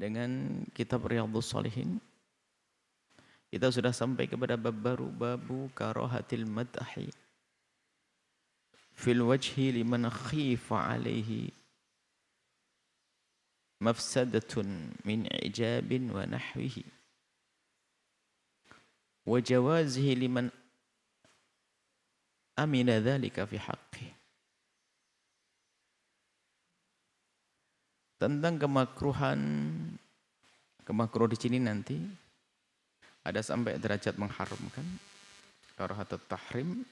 dengan kitab Riyadhus Shalihin. Kita sudah sampai kepada bab baru, babu karahatil madhi fil wajhi liman khifa alaihi mafsadatun min ijabin wa nahwihi wa jawazihi liman amina dhalika fi haqqi. Tentang kemakruh di sini nanti ada sampai derajat mengharamkan, karahatut tahrim,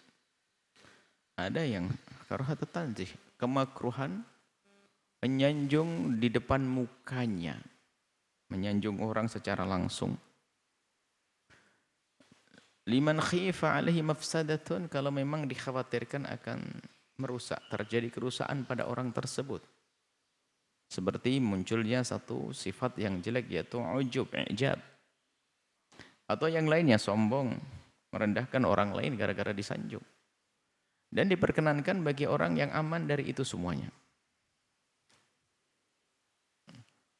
ada yang karahatut tanzih, kemakruhan menyanjung di depan mukanya, menyanjung orang secara langsung. Liman khifa alaihi mafsadatun, kalau memang dikhawatirkan akan merusak, terjadi kerusakan pada orang tersebut. Seperti munculnya satu sifat yang jelek yaitu ujub, i'jab. Atau yang lainnya sombong, merendahkan orang lain gara-gara disanjung. Dan diperkenankan bagi orang yang aman dari itu semuanya.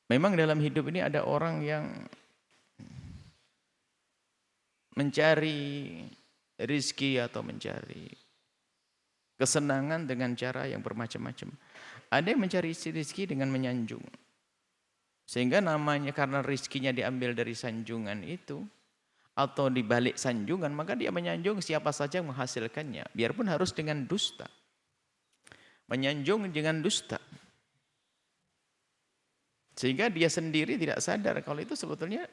Memang dalam hidup ini ada orang yang mencari rizki atau mencari kesenangan dengan cara yang bermacam-macam. Ada yang mencari rizki dengan menyanjung. Sehingga namanya karena rizkinya diambil dari sanjungan itu, atau dibalik sanjungan, maka dia menyanjung siapa saja yang menghasilkannya, biarpun harus dengan dusta. Menyanjung dengan dusta. Sehingga dia sendiri tidak sadar kalau itu sebetulnya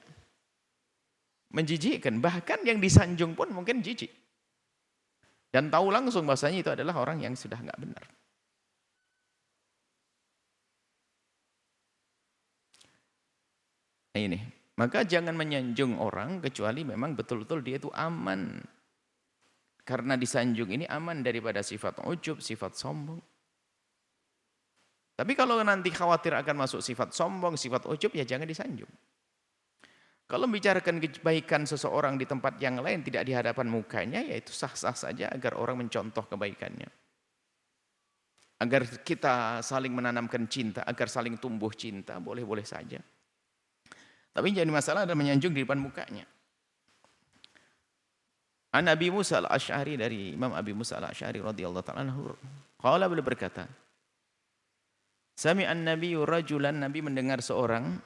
menjijikkan. Bahkan yang disanjung pun mungkin jijik. Dan tahu langsung bahasanya itu adalah orang yang sudah enggak benar. Nah ini. Maka jangan menyanjung orang kecuali memang betul-betul dia itu aman. Karena disanjung ini aman daripada sifat ujub, sifat sombong. Tapi kalau nanti khawatir akan masuk sifat sombong, sifat ujub, ya jangan disanjung. Kalau membicarakan kebaikan seseorang di tempat yang lain, tidak di hadapan mukanya, ya itu sah-sah saja agar orang mencontoh kebaikannya. Agar kita saling menanamkan cinta, agar saling tumbuh cinta, boleh-boleh saja. Tapi jadi masalah adalah menyanjung di depan mukanya. An Abi Musa al-Asy'ari, dari Imam Abi Musa al-Asy'ari radhiyallahu ta'ala anhu, qala, beliau berkata, sami'an nabiyyu rajulan, Nabi mendengar seorang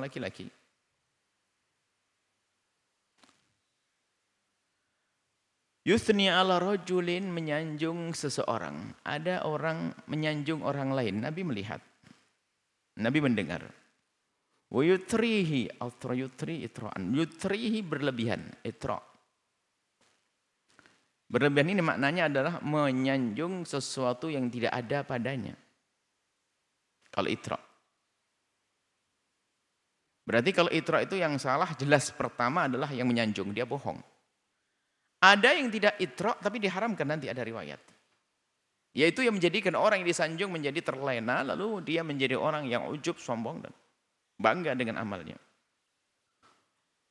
laki-laki. Yuthni ala rajulin, menyanjung seseorang. Ada orang menyanjung orang lain, Nabi melihat. Nabi mendengar. Wa yutrihi atau yutri itra'an. Yutrihi berlebihan, itra'. Berlebihan ini maknanya adalah menyanjung sesuatu yang tidak ada padanya. Kalau itra'. Berarti kalau itra' itu yang salah jelas pertama adalah yang menyanjung, dia bohong. Ada yang tidak itra' tapi diharamkan, nanti ada riwayat. Yaitu yang menjadikan orang yang disanjung menjadi terlena, lalu dia menjadi orang yang ujub, sombong dan bangga dengan amalnya.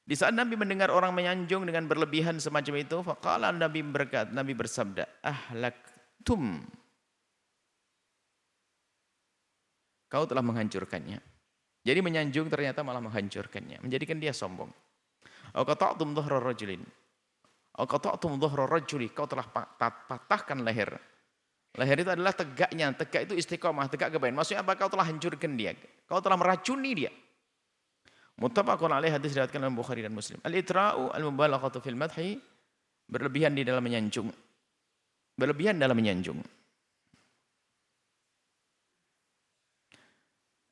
Di saat Nabi mendengar orang menyanjung dengan berlebihan semacam itu, faqala, Nabi bersabda, ahlaktum, kau telah menghancurkannya. Jadi menyanjung ternyata malah menghancurkannya, menjadikan dia sombong. Au qata'tum dhuhra rajulin, au qata'tum dhuhra rajuli, kau telah patahkan leher. Leher itu adalah tegaknya, tegak itu istiqomah, tegak kebaikan. Maksudnya apa? Kau telah hancurkan dia, kau telah meracuni dia. Muttafaqun alaih, hadis diriwayatkan oleh Bukhari dan Muslim. Al-itra'u al-mubalaghatu fil madhi, berlebihan di dalam menyanjung. Berlebihan dalam menyanjung.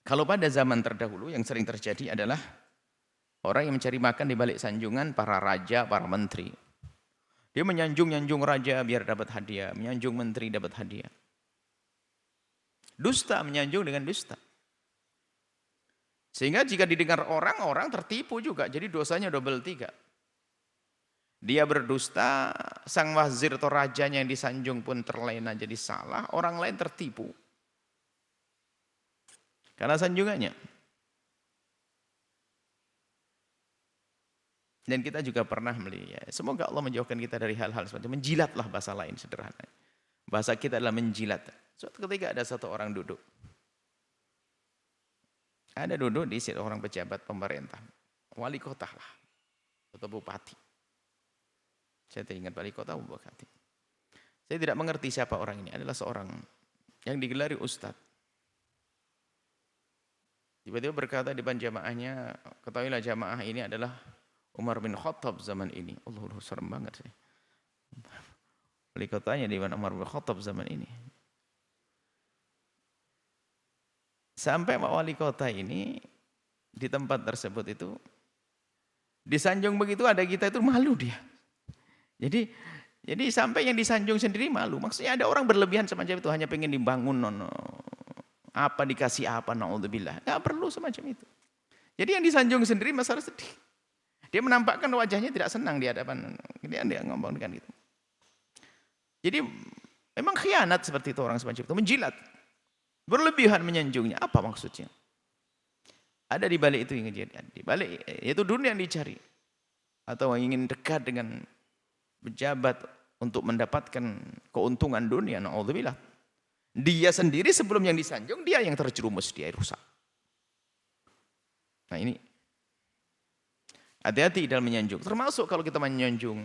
Kalau pada zaman terdahulu yang sering terjadi adalah orang yang mencari makan di balik sanjungan para raja, para menteri. Dia menyanjung-nyanjung raja biar dapat hadiah, menyanjung menteri dapat hadiah. Dusta, menyanjung dengan dusta. Sehingga jika didengar orang tertipu juga, jadi dosanya double 3. Dia berdusta, sang wazir atau rajanya yang disanjung pun terlena jadi salah, orang lain tertipu. Karena sanjungannya. Dan kita juga pernah melihat, semoga Allah menjauhkan kita dari hal-hal seperti menjilatlah, bahasa lain sederhana. Bahasa kita adalah menjilat. Suatu ketika ada satu orang duduk. Ada duduk di situ orang pejabat pemerintah, wali kota lah, atau bupati. Saya teringat wali kota bupati. Saya tidak mengerti siapa orang ini, adalah seorang yang digelari ustadz. Tiba-tiba berkata di depan jamaahnya, ketahuilah jamaah ini adalah Umar bin Khattab zaman ini. Allah serem banget sih. Wali kotanya di mana Umar bin Khattab zaman ini. Sampai wali kota ini di tempat tersebut itu disanjung begitu, ada kita itu malu dia. Jadi sampai yang disanjung sendiri malu. Maksudnya ada orang berlebihan semacam itu, hanya pengen dibangun apa dikasih apa, naudzubillah. Enggak perlu semacam itu. Jadi yang disanjung sendiri masalah sedih. Dia menampakkan wajahnya tidak senang di hadapan dia ngomong dengan itu. Jadi memang khianat seperti itu orang semacam itu, menjilat. Berlebihan menyanjungnya, apa maksudnya? Ada di balik itu yang di balik itu dunia yang dicari. Atau ingin dekat dengan pejabat untuk mendapatkan keuntungan dunia, naudzubillah. Dia sendiri sebelum yang disanjung, dia yang terjerumus, dia rusak. Nah ini, hati-hati dalam menyanjung. Termasuk kalau kita menyanjung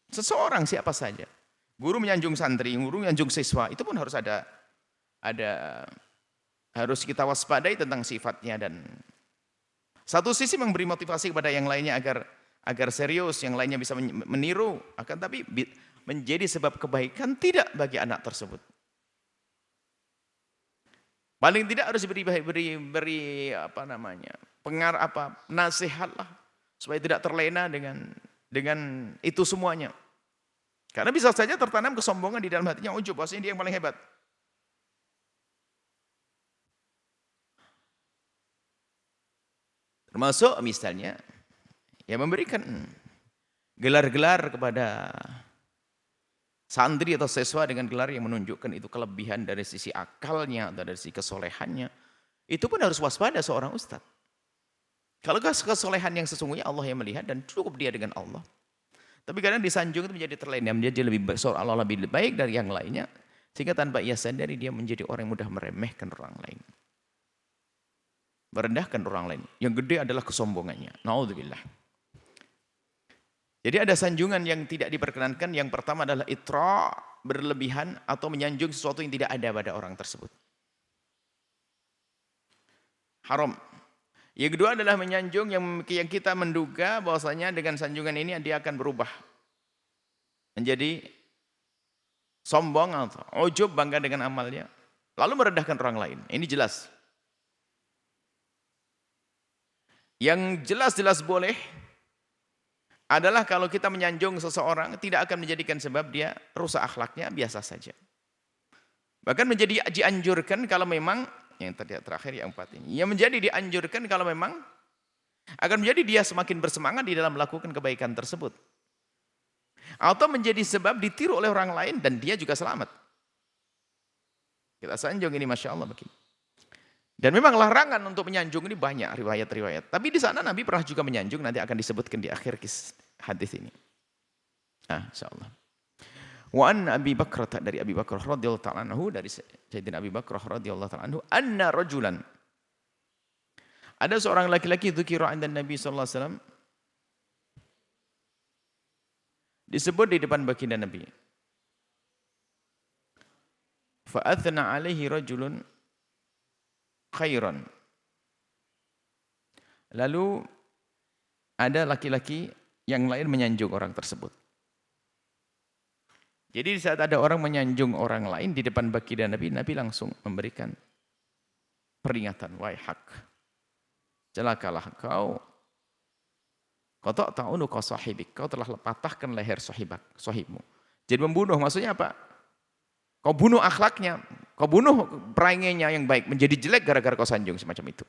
seseorang siapa saja. Guru menyanjung santri, guru menyanjung siswa, itu pun harus harus kita waspadai tentang sifatnya, dan satu sisi memberi motivasi kepada yang lainnya agar serius, yang lainnya bisa meniru, akan tapi menjadi sebab kebaikan tidak bagi anak tersebut. Paling tidak harus beri nasihat lah, supaya tidak terlena dengan itu semuanya. Karena bisa saja tertanam kesombongan di dalam hatinya, ujub, bahwasanya dia yang paling hebat. Termasuk misalnya ya memberikan gelar-gelar kepada santri atau siswa dengan gelar yang menunjukkan itu kelebihan dari sisi akalnya atau dari sisi kesolehannya. Itu pun harus waspada seorang ustadz. Kalau kesolehan yang sesungguhnya Allah yang melihat dan cukup dia dengan Allah. Tapi kadang disanjung itu menjadi terlena, menjadi lebih baik, seolah-olah lebih baik dari yang lainnya, sehingga tanpa ia sadari dia menjadi orang yang mudah meremehkan orang lain. Merendahkan orang lain. Yang gede adalah kesombongannya. Naudzubillah. Jadi ada sanjungan yang tidak diperkenankan. Yang pertama adalah itra, berlebihan atau menyanjung sesuatu yang tidak ada pada orang tersebut. Haram. Yang kedua adalah menyanjung yang kita menduga bahwasanya dengan sanjungan ini dia akan berubah menjadi sombong atau ujub, bangga dengan amalnya, lalu merendahkan orang lain. Ini jelas. Yang jelas-jelas boleh adalah kalau kita menyanjung seseorang tidak akan menjadikan sebab dia rusak akhlaknya, biasa saja. Bahkan menjadi dianjurkan kalau memang, yang terakhir yang 4 ini, yang menjadi dianjurkan kalau memang akan menjadi dia semakin bersemangat di dalam melakukan kebaikan tersebut. Atau menjadi sebab ditiru oleh orang lain dan dia juga selamat. Kita sanjung ini Masya Allah begini. Dan memang larangan untuk menyanjung ini banyak riwayat-riwayat. Tapi di sana Nabi pernah juga menyanjung, nanti akan disebutkan di akhir hadis ini. Insyaallah. Wa an Abi Bakrah, dari Abi Bakrah radhiyallahu ta'ala anhu, dari Sayyidina Abi Bakrah radhiyallahu ta'ala anhu, anna rajulan, ada seorang laki-laki dzikira 'inda Nabi sallallahu alaihi wasallam, disebut di depan baginda Nabi. Fa athna 'alaihi rajulun khairan. Lalu ada laki-laki yang lain menyanjung orang tersebut. Jadi saat ada orang menyanjung orang lain di depan baginda Nabi, Nabi langsung memberikan peringatan, wahai hak, celakalah kau ta'unuqa sahibik, kau telah patahkan leher sahibmu. Jadi membunuh, maksudnya apa? Kau bunuh akhlaknya, kau bunuh perangainya yang baik menjadi jelek gara-gara kau sanjung semacam itu.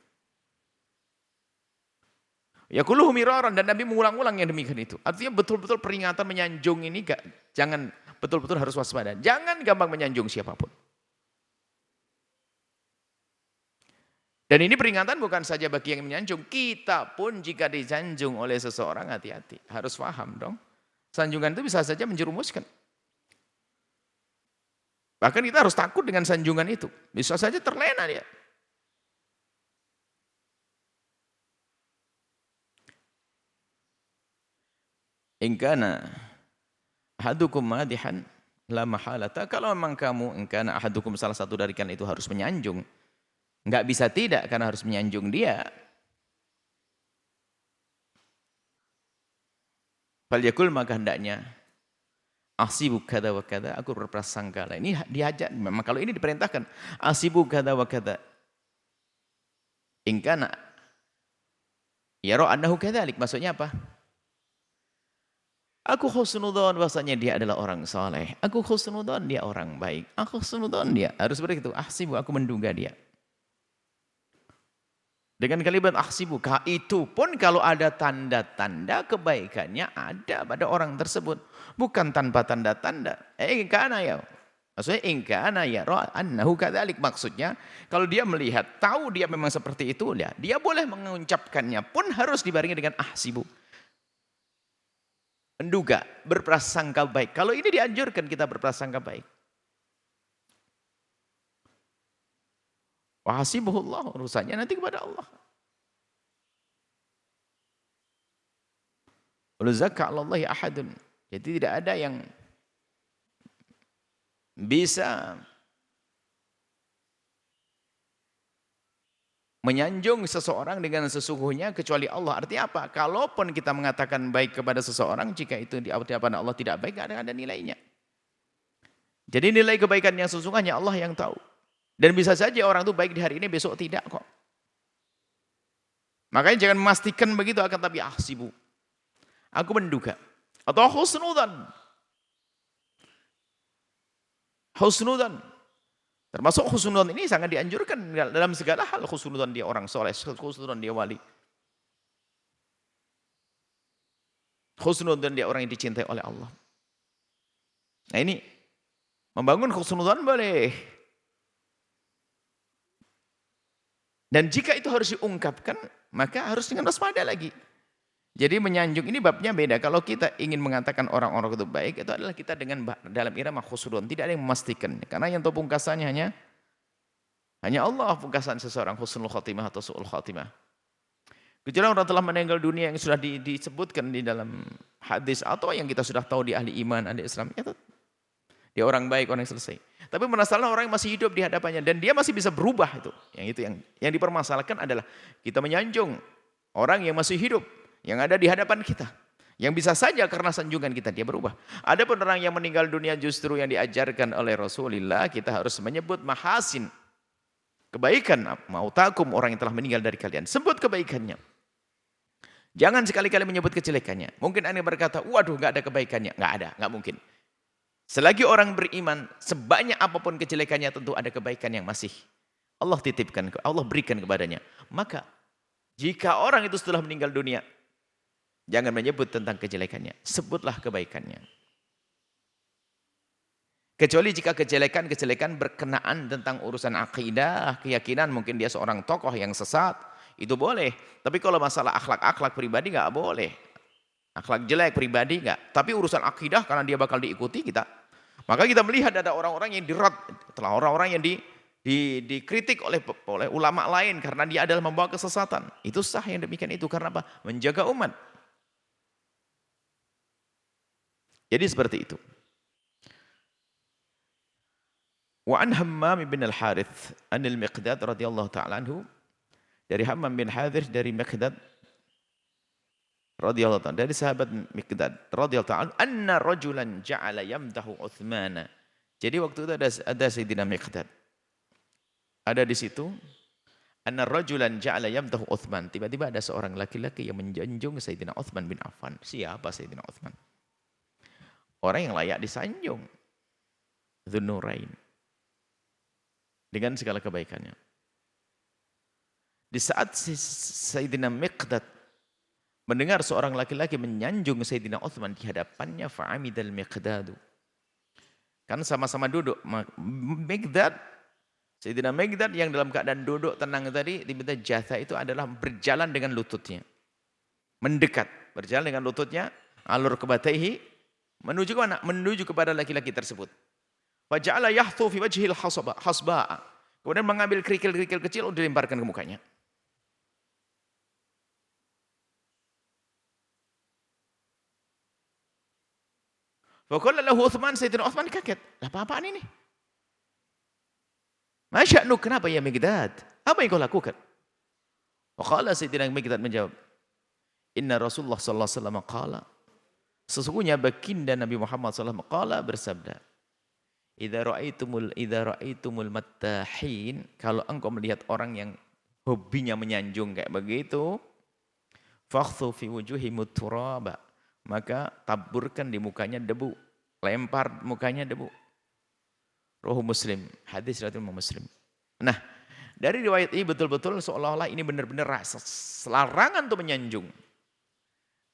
Yaquluhu miraran, dan Nabi mengulang-ulang yang demikian itu. Artinya betul-betul peringatan menyanjung ini jangan, betul-betul harus waspada. Jangan gampang menyanjung siapapun. Dan ini peringatan bukan saja bagi yang menyanjung, kita pun jika disanjung oleh seseorang hati-hati. Harus paham dong. Sanjungan itu bisa saja menjerumuskan. Bahkan kita harus takut dengan sanjungan itu. Bisa saja terlena dia. In kana ahadukum madihan la mahalata, kalau memang kamu, in kana ahadukum, salah satu dari kalian itu harus menyanjung, enggak bisa tidak karena harus menyanjung dia. Falyakul, maka hendaknya asibu kada wa kada, aku berprasangka. Ini diajak, memang kalau ini diperintahkan asibu kada wa kada. In kana yara annahu kadzalik, maksudnya apa? Aku husnudzon bahasanya dia adalah orang saleh. Aku husnudzon dia orang baik. Aku husnudzon dia. Harus begitu. Ahsibu, aku menduga dia. Dengan kalimat ahsibu, itu pun kalau ada tanda-tanda kebaikannya ada pada orang tersebut. Bukan tanpa tanda-tanda. Ingkana ya. Maksudnya ingkana ya annahu kadzalik. Maksudnya kalau dia melihat, tahu dia memang seperti itu, dia boleh mengucapkannya pun harus dibarengi dengan ahsibu. Menduga, berprasangka baik. Kalau ini dianjurkan kita berprasangka baik. Wa hasibuhullah, urusannya nanti kepada Allah. Wala zakka 'alallahi ahadun. Jadi tidak ada yang bisa menyanjung seseorang dengan sesungguhnya kecuali Allah. Artinya apa? Kalaupun kita mengatakan baik kepada seseorang, jika itu di hadapan Allah tidak baik, tidak ada nilainya. Jadi nilai kebaikan yang sesungguhnya Allah yang tahu. Dan bisa saja orang itu baik di hari ini, besok tidak kok. Makanya jangan memastikan begitu, akan tapi ahsibu. Aku menduga. Atau husnudzan. Husnudzan. Termasuk husnudzan ini sangat dianjurkan dalam segala hal. Husnudzan dia orang soleh, husnudzan dia wali. Husnudzan dia orang yang dicintai oleh Allah. Nah ini, membangun husnudzan boleh. Dan jika itu harus diungkapkan, maka harus dengan waspada lagi. Jadi menyanjung ini babnya beda. Kalau kita ingin mengatakan orang-orang itu baik, itu adalah kita dengan dalam irama husnudon. Tidak ada yang memastikan. Karena yang tahu pungkasannya hanya Allah, pungkasan seseorang husnul khotimah atau su'ul khotimah. Kecuali orang telah meninggal dunia yang sudah disebutkan di dalam hadis atau yang kita sudah tahu di ahli iman, ahli Islam, itu dia orang baik, orang yang selesai. Tapi masalahnya orang yang masih hidup di hadapannya dan dia masih bisa berubah itu. Yang dipermasalahkan adalah kita menyanjung orang yang masih hidup, yang ada di hadapan kita. Yang bisa saja karena sanjungan kita dia berubah. Ada pun orang yang meninggal dunia justru yang diajarkan oleh Rasulullah, kita harus menyebut mahasin, kebaikan. Mautakum, orang yang telah meninggal dari kalian, sebut kebaikannya. Jangan sekali-kali menyebut kejelekannya. Mungkin Anda berkata, waduh nggak ada kebaikannya. Nggak ada, nggak mungkin. Selagi orang beriman, sebanyak apapun kejelekannya tentu ada kebaikan yang masih Allah titipkan, Allah berikan kepadanya. Maka jika orang itu setelah meninggal dunia, jangan menyebut tentang kejelekannya, sebutlah kebaikannya. Kecuali jika kejelekan berkenaan tentang urusan akidah, keyakinan, mungkin dia seorang tokoh yang sesat, itu boleh. Tapi kalau masalah akhlak pribadi nggak boleh. Akhlak jelek pribadi nggak. Tapi urusan akidah karena dia bakal diikuti kita. Maka kita melihat ada orang-orang yang orang-orang yang dikritik oleh ulama lain karena dia adalah membawa kesesatan. Itu sah yang demikian itu karena apa? Menjaga umat. Jadi seperti itu. Wa an Hammam bin al-Harith anil Miqdad radhiyallahu ta'ala anhu, dari Hammam bin Harith dari Miqdad radhiyallahu ta'ala, dari sahabat Miqdad radhiyallahu ta'ala, anna rajulan ja'ala yamdahu Uthman. Jadi waktu itu ada Sayyidina Miqdad. Ada di situ, anna rajulan ja'ala yamdahu Uthman. Tiba-tiba ada seorang laki-laki yang menjanjung Sayyidina Uthman bin Affan. Siapa Sayyidina Uthman? Orang yang layak disanjung. Dzun-Nurain. Dengan segala kebaikannya. Di saat Sayyidina Miqdad mendengar seorang laki-laki menyanjung Sayyidina Uthman di hadapannya, fa'amidal Miqdadu. Kan sama-sama duduk. Miqdad, Sayyidina Miqdad yang dalam keadaan duduk tenang tadi, tiba-tiba jatha itu adalah berjalan dengan lututnya. Mendekat, berjalan dengan lututnya, alur kebataihi, menuju ke mana? Menuju kepada laki-laki tersebut. Faja'ala yahthu fi wajhil hasba'a. Kemudian mengambil kerikil-kerikil kecil, dilemparkan ke mukanya. Faqala lahu Utsman, Sayyidina Utsman kaget. Lah apa-apaan ini? Ma sya'nuk, kenapa ya Miqdad? Apa yang kau lakukan? Faqala Sayyidina Miqdad menjawab, Inna Rasulullah sallallahu alaihi wasallam qala, sesungguhnya baginda Nabi Muhammad sallallahu alaihi wasallam qala bersabda, idza ra'aitumul mattahin, kalau engkau melihat orang yang hobinya menyanjung kayak begitu, fakhthu fi wujuhimut turaba, maka taburkan di mukanya debu, lempar mukanya debu. Rawahu Muslim, hadis riwayat Imam Muslim. Nah, dari riwayat ini betul-betul seolah-olah ini benar-benar larangan untuk menyanjung.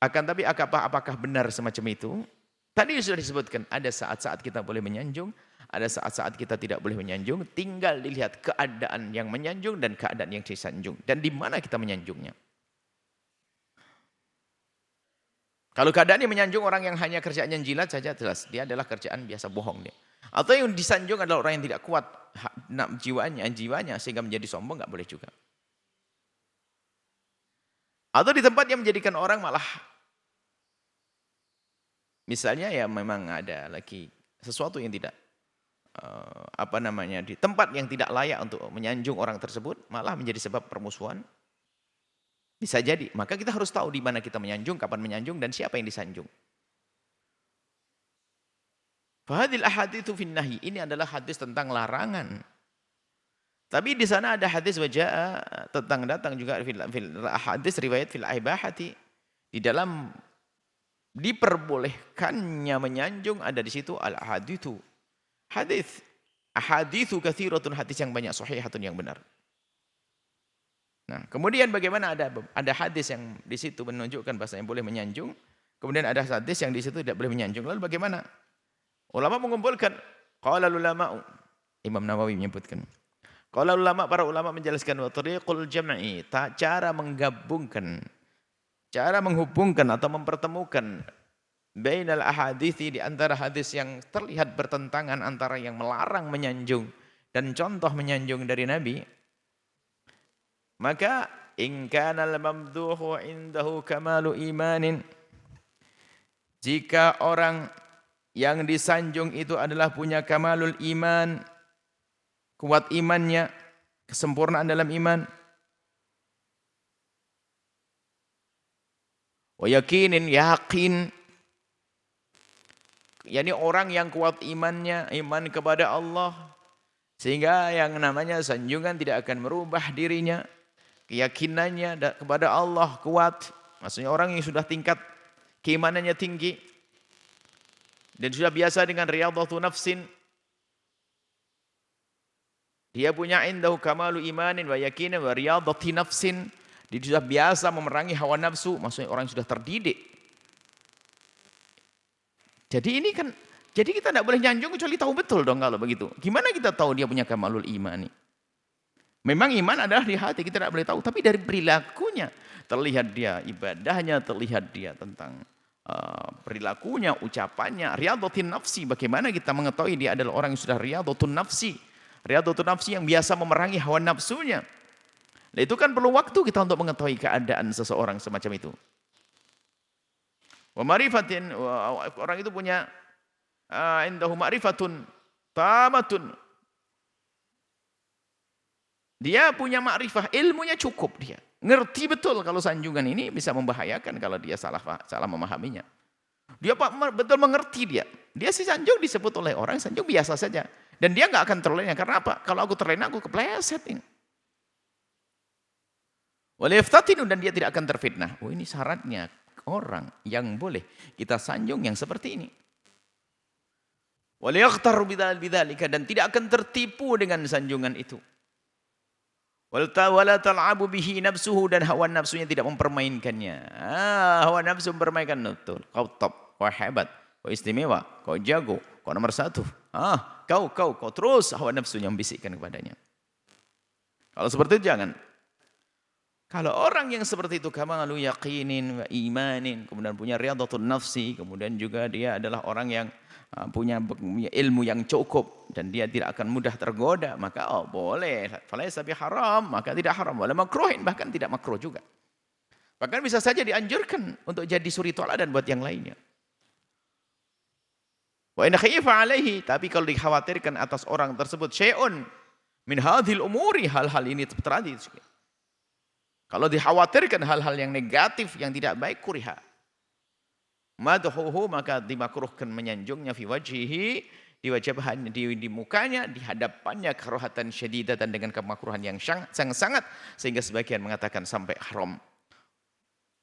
Akan tapi apakah benar semacam itu? Tadi sudah disebutkan, ada saat-saat kita boleh menyanjung, ada saat-saat kita tidak boleh menyanjung, tinggal dilihat keadaan yang menyanjung dan keadaan yang disanjung. Dan di mana kita menyanjungnya. Kalau keadaan yang menyanjung orang yang hanya kerjaannya jilat saja, jelas dia adalah kerjaan biasa bohong dia. Atau yang disanjung adalah orang yang tidak kuat jiwanya sehingga menjadi sombong, nggak boleh juga. Atau di tempat yang menjadikan orang malah, misalnya ya memang ada lagi sesuatu yang tidak di tempat yang tidak layak untuk menyanjung orang tersebut, malah menjadi sebab permusuhan. Bisa jadi, maka kita harus tahu di mana kita menyanjung, kapan menyanjung, dan siapa yang disanjung. Fahadil ahaditsu fin nahi, ini adalah hadis tentang larangan. Tapi di sana ada hadis wajah tentang datang juga fil hadis riwayat fil ibahati, di dalam diperbolehkannya menyanjung ada di situ al ahaditsu. Ahaditsu katsiratun, hadis yang banyak, sahihatun yang benar. Nah, kemudian bagaimana ada hadis yang di situ menunjukkan bahasanya boleh menyanjung, kemudian ada hadis yang di situ tidak boleh menyanjung. Lalu bagaimana? Ulama mengumpulkan, qala ulama, Imam Nawawi menyebutkan. Qala ulama, para ulama menjelaskan wa tariqul jam'i, cara menggabungkan, cara menghubungkan atau mempertemukan bainal ahadithi, di antara hadis yang terlihat bertentangan antara yang melarang menyanjung dan contoh menyanjung dari Nabi. Maka in kana al-mamduhu indahu kamalu imanin, jika orang yang disanjung itu adalah punya kamalul iman, kuat imannya, kesempurnaan dalam iman, wa yakinin, yakin, yakni orang yang kuat imannya, iman kepada Allah, sehingga yang namanya sanjungan tidak akan merubah dirinya, keyakinannya kepada Allah kuat, maksudnya orang yang sudah tingkat keimanannya tinggi dan sudah biasa dengan riyadhatu nafsin, dia punya indahu kamalu imanin wa yakinin wa riyadhati nafsin, dia sudah biasa memerangi hawa nafsu, maksudnya orang yang sudah terdidik. Jadi ini kan, jadi kita tidak boleh nyanjung kecuali tahu betul dong kalau begitu. Gimana kita tahu dia punya kamalul imani? Memang iman adalah di hati, kita tidak boleh tahu. Tapi dari perilakunya, terlihat dia ibadahnya, terlihat dia tentang perilakunya, ucapannya, riyadhatun nafsi. Bagaimana kita mengetahui dia adalah orang yang sudah riyadhatun nafsi? Riyadhatun nafsi yang biasa memerangi hawa nafsunya. Nah, itu kan perlu waktu kita untuk mengetahui keadaan seseorang semacam itu. Wa ma'rifatin, orang itu punya indahu ma'rifatun tamatun. Dia punya ma'rifah, ilmunya cukup dia. Ngerti betul kalau sanjungan ini bisa membahayakan kalau dia salah memahaminya. Dia betul mengerti dia. Dia si sanjung disebut oleh orang sanjung biasa saja. Dan dia nggak akan terlena. Karena apa? Kalau aku terlena aku kepleset ini. Waliyaftatinu, dan dia tidak akan terfitnah. Oh, ini syaratnya orang yang boleh kita sanjung yang seperti ini. Waliyakhtaru bidzalika, dan tidak akan tertipu dengan sanjungan itu. Wala tal'abu bihi nafsuhu, dan hawa nafsunya tidak mempermainkannya. Hawa nafsu mempermainkan, betul. Kau top, kau hebat, kau istimewa, kau jago, kau nomor satu. Kau terus hawa nafsunya membisikkan kepadanya. Kalau seperti itu jangan. Kalau orang yang seperti itu kamalu yaqinin wa imanin, kemudian punya riyadhatun nafsi, kemudian juga dia adalah orang yang punya ilmu yang cukup dan dia tidak akan mudah tergoda, maka boleh, falaysa biharam, maka tidak haram, wala makruhin, bahkan tidak makruh juga. Bahkan bisa saja dianjurkan untuk jadi suri toladan buat yang lainnya. Wa in khifa alaihi, tapi kalau dikhawatirkan atas orang tersebut syai'un min hadhil umuri, hal-hal ini terjadi. Kalau dikhawatirkan hal-hal yang negatif, yang tidak baik, kuriha. Madhuhu, maka dimakruhkan menyanjungnya fi wajhihi, di wajahnya, di mukanya, di hadapannya, karohatan syadidatan, dengan kemakruhan yang sangat, sehingga sebagian mengatakan sampai haram.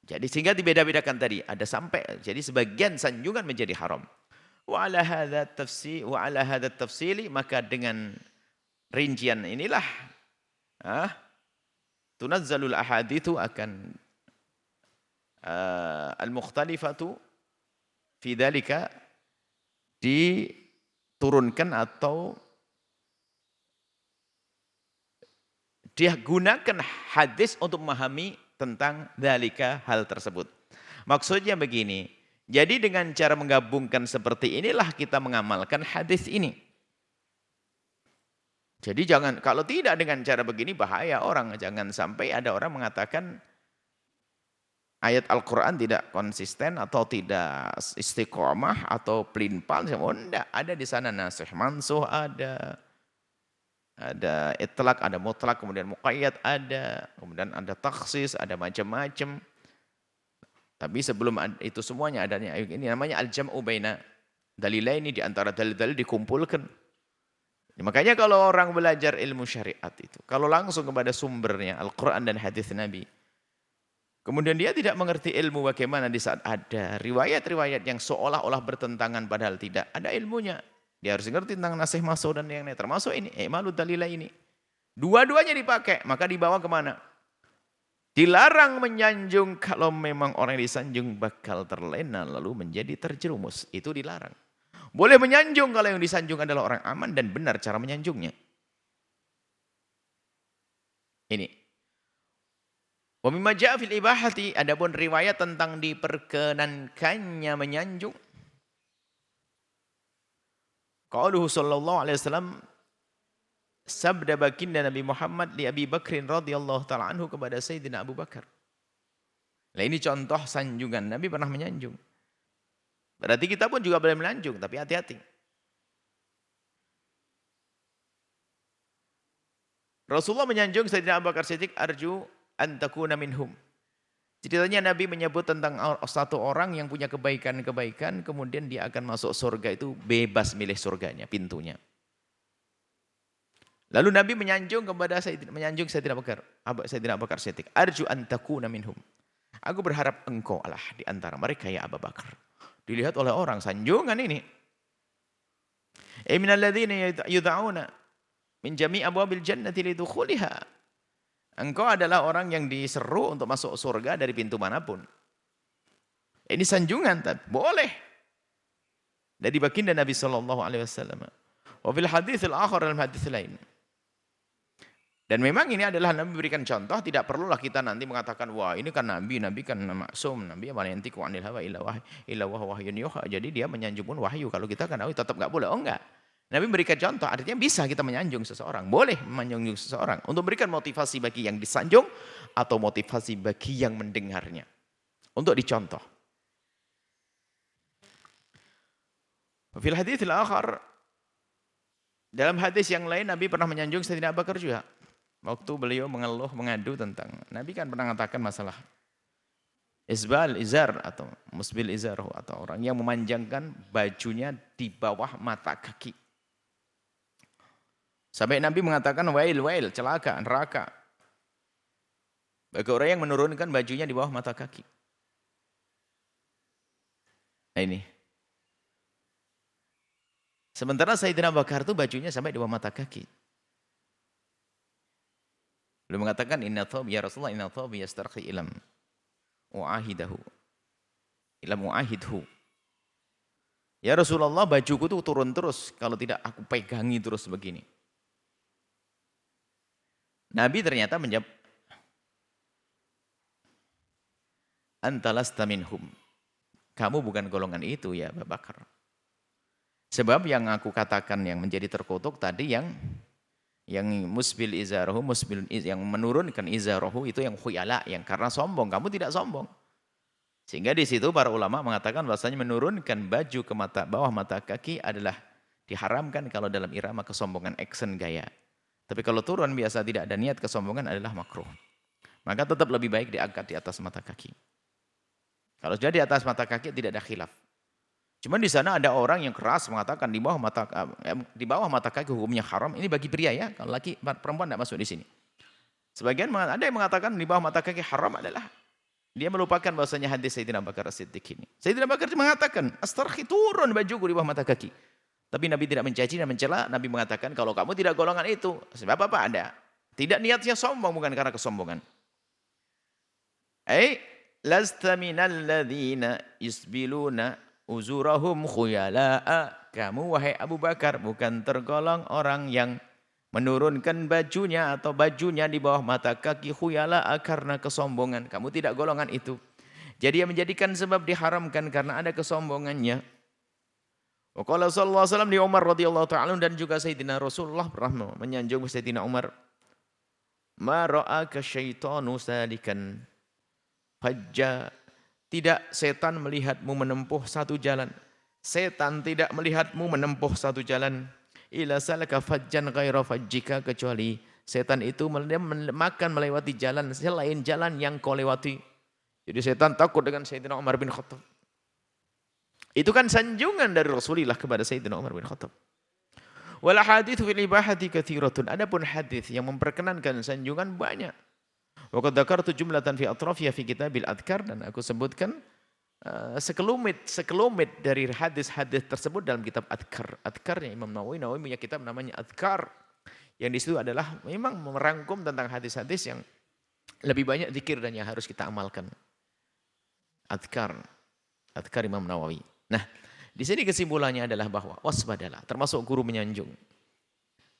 Jadi sehingga dibeda-bedakan tadi, ada sampai, jadi sebagian sanjungan menjadi haram. Wa ala hadha tafsili, maka dengan rincian inilah tunazzalul ahaditsu akan al-mukhtalifatu fi dzalika, diturunkan atau dia gunakan hadis untuk memahami tentang dzalika, hal tersebut. Maksudnya begini, jadi dengan cara menggabungkan seperti inilah kita mengamalkan hadis ini. Jadi jangan, kalau tidak dengan cara begini bahaya orang. Jangan sampai ada orang mengatakan ayat Al-Quran tidak konsisten atau tidak istiqomah atau pelin-pelan. Oh enggak, ada di sana nasih mansuh, ada itlaq, ada mutlak, kemudian muqayyad ada, kemudian ada takhsis, ada macam-macam. Tapi sebelum itu semuanya adanya, ini namanya al-jam'u baina dalilaini, di antara dalil-dalil dikumpulkan. Makanya kalau orang belajar ilmu syariat itu, kalau langsung kepada sumbernya Al-Quran dan hadis Nabi, kemudian dia tidak mengerti ilmu bagaimana di saat ada riwayat-riwayat yang seolah-olah bertentangan padahal tidak, ada ilmunya. Dia harus mengerti tentang nasih masuk dan yang lain, termasuk ini, i'malud dalila ini. Dua-duanya dipakai, maka dibawa kemana? Dilarang menyanjung kalau memang orang yang disanjung bakal terlena lalu menjadi terjerumus. Itu dilarang. Boleh menyanjung kalau yang disanjung adalah orang aman dan benar cara menyanjungnya. Ini. Wa mimma jaa fil ibahati, adapun riwayat tentang diperkenankannya menyanjung. Qauluhu sallallahu alaihi wasallam, sabda baginda Nabi Muhammad li Abi Bakrin radhiyallahu taala anhu, kepada Sayyidina Abu Bakar. Nah ini contoh sanjungan, Nabi pernah menyanjung. Berarti kita pun juga boleh menyanjung, tapi hati-hati. Rasulullah menyanjung Sayyidina Abu Bakar Siddiq, arju an takuna minhum. Ceritanya Nabi menyebut tentang satu orang yang punya kebaikan-kebaikan, kemudian dia akan masuk surga, itu bebas milih surganya, pintunya. Lalu Nabi menyanjung kepada Sayyidina Abu Bakar Siddiq, arju an takuna minhum. Aku berharap engkau Allah di antara mereka ya Abu Bakar. Dilihat oleh orang sanjungan ini. Minal ladzina yud'auna min jami' abwabil jannati lidukhuliha. Engkau adalah orang yang diseru untuk masuk surga dari pintu manapun. Ini sanjungan, boleh. Dari baginda Nabi sallallahu alaihi wasallam. Wa fil hadits al-akhar, dalam hadis lain. Dan memang ini adalah Nabi berikan contoh, tidak perlulah kita nanti mengatakan, wah ini kan Nabi kan maksum, Nabi ma yantiqu 'anil hawa illa wahyun yuha. Jadi dia menyanjung pun wahyu. Kalau kita kan tetap enggak boleh. Oh enggak. Nabi memberikan contoh, artinya bisa kita menyanjung seseorang, boleh menyanjung seseorang untuk memberikan motivasi bagi yang disanjung atau motivasi bagi yang mendengarnya. Untuk dicontoh. Fil hadits al-akhar, dalam hadis yang lain Nabi pernah menyanjung Sayyidina Abu Bakar juga. Waktu beliau mengeluh, mengadu tentang, Nabi kan pernah mengatakan masalah isbal izar atau musbil izar, atau orang yang memanjangkan bajunya di bawah mata kaki. Sampai Nabi mengatakan wail, celaka, neraka bagi orang yang menurunkan bajunya di bawah mata kaki. Nah ini. Sementara Sayyidina Abu Bakar itu bajunya sampai di bawah mata kaki. Beliau mengatakan, inna thawbi ya Rasulullah, inna thawbi yastarqi ilam u'ahidahu, ilam u'ahidhu. Ya Rasulullah, bajuku itu turun terus, kalau tidak aku pegangi terus begini. Nabi ternyata menjawab, anta lasta minhum. Kamu bukan golongan itu ya Abu Bakar. Sebab yang aku katakan yang menjadi terkutuk tadi yang musbil izarahu, yang menurunkan izarahu itu yang khuyala, yang karena sombong. Kamu tidak sombong. Sehingga di situ para ulama mengatakan bahwasanya menurunkan baju ke bawah mata kaki adalah diharamkan kalau dalam irama kesombongan, action, gaya. Tapi kalau turun biasa tidak ada niat kesombongan adalah makruh. Maka tetap lebih baik diangkat di atas mata kaki. Kalau sudah di atas mata kaki tidak ada khilaf. Cuman di sana ada orang yang keras mengatakan di bawah mata kaki hukumnya haram. Ini bagi pria ya, kalau laki perempuan tidak masuk di sini. Sebagian ada yang mengatakan di bawah mata kaki haram adalah dia melupakan bahwasanya hadis Sayyidina Abu Bakar As-Siddiq ini. Sayyidina Abu Bakar mengatakan, "Astarkhi, turun bajuku di bawah mata kaki." Tapi Nabi tidak mencaci dan mencela. Nabi mengatakan, kalau kamu tidak golongan itu, sebab apa ada? Tidak niatnya sombong, bukan karena kesombongan. Lasta minal ladzina yusbiluna uzurahum khuyala'a. Kamu wahai Abu Bakar bukan tergolong orang yang menurunkan bajunya atau bajunya di bawah mata kaki khuyala'a karena kesombongan. Kamu tidak golongan itu. Jadi yang menjadikan sebab diharamkan karena ada kesombongannya. Waqala sallallahu alaihi wasallam di Umar radhiyallahu ta'ala dan juga Sayyidina Rasulullah pernah menyanjung Sayyidina Umar. Ma ra'aka syaitanu salikan fajja. Tidak setan melihatmu menempuh satu jalan. Setan tidak melihatmu menempuh satu jalan. Ila salaka fajjan ghaira fajjika, kecuali setan itu makan melewati jalan selain jalan yang kau lewati. Jadi setan takut dengan Sayyidina Umar bin Khattab. Itu kan sanjungan dari Rasulullah kepada Sayyidina Umar bin Khattab. Wal haditsu fil ibahati katsiratun. Adapun hadis yang memperkenankan sanjungan banyak. Wa qad dzakartu jumlatan fi atrafiha fi kitabil adhkar, dan aku sebutkan sekelumit dari hadis-hadis tersebut dalam kitab Adhkar. Adhkarnya Imam Nawawi punya kitab namanya Adhkar. Yang di situ adalah memang merangkum tentang hadis-hadis yang lebih banyak zikir dan yang harus kita amalkan. Adhkar Imam Nawawi. Nah, di sini kesimpulannya adalah bahwa waspadalah, termasuk guru menyanjung.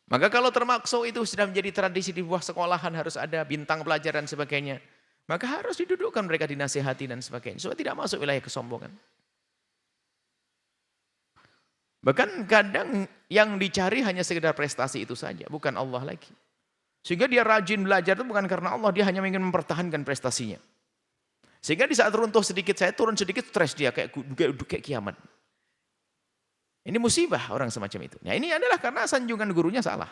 Maka kalau termaksud itu sudah menjadi tradisi di buah sekolahan harus ada bintang pelajaran dan sebagainya, maka harus didudukkan mereka, dinasihati dan sebagainya. Supaya tidak masuk wilayah kesombongan. Bahkan kadang yang dicari hanya sekedar prestasi itu saja, bukan Allah lagi. Sehingga dia rajin belajar itu bukan karena Allah, dia hanya ingin mempertahankan prestasinya. Sehingga di saat runtuh sedikit, saya turun sedikit, stres dia kayak kiamat. Ini musibah orang semacam itu. Nah, ini adalah karena sanjungan gurunya salah.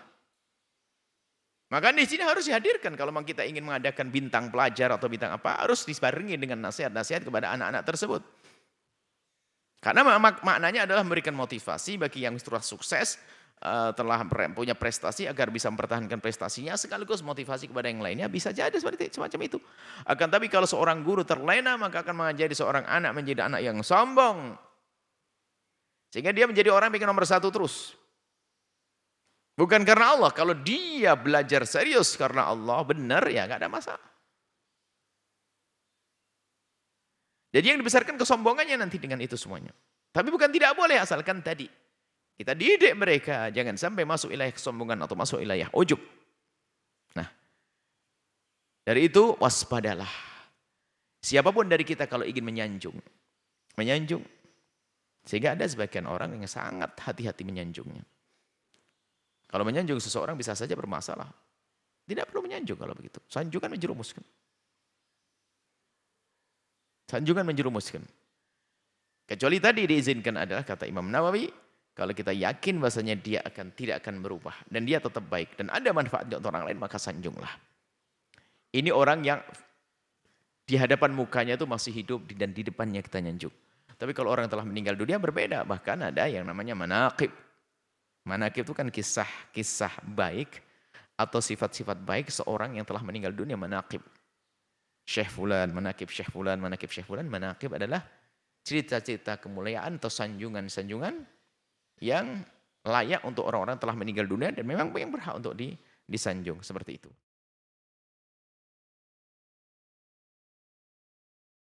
Maka di sini harus dihadirkan kalau memang kita ingin mengadakan bintang pelajar atau bintang apa, harus dibarengi dengan nasihat-nasihat kepada anak-anak tersebut. Karena maknanya adalah memberikan motivasi bagi yang telah sukses, telah punya prestasi agar bisa mempertahankan prestasinya, sekaligus motivasi kepada yang lainnya, bisa jadi seperti semacam itu. Akan tapi kalau seorang guru terlena, maka akan menjadi seorang anak menjadi anak yang sombong. Sehingga dia menjadi orang yang ingin nomor satu terus. Bukan karena Allah. Kalau dia belajar serius karena Allah, benar ya nggak ada masalah. Jadi yang dibesarkan kesombongannya nanti dengan itu semuanya. Tapi bukan tidak boleh, asalkan tadi kita didik mereka jangan sampai masuk wilayah kesombongan atau masuk wilayah ujub. Nah, dari itu waspadalah. Siapapun dari kita kalau ingin menyanjung. Sehingga ada sebagian orang yang sangat hati-hati menyanjungnya. Kalau menyanjung seseorang bisa saja bermasalah. Tidak perlu menyanjung kalau begitu. Sanjungan menjerumuskan. Kecuali tadi diizinkan adalah kata Imam Nawawi, kalau kita yakin bahasanya dia tidak akan berubah dan dia tetap baik dan ada manfaatnya untuk orang lain, maka sanjunglah. Ini orang yang di hadapan mukanya itu masih hidup dan di depannya kita nyanjung. Tapi kalau orang telah meninggal dunia berbeda, bahkan ada yang namanya manaqib. Manaqib itu kan kisah-kisah baik atau sifat-sifat baik seorang yang telah meninggal dunia, manaqib. Syekh Fulan, manaqib Syekh Fulan, manaqib Syekh Fulan. Manaqib adalah cerita-cerita kemuliaan atau sanjungan-sanjungan yang layak untuk orang-orang telah meninggal dunia dan memang yang berhak untuk disanjung, seperti itu.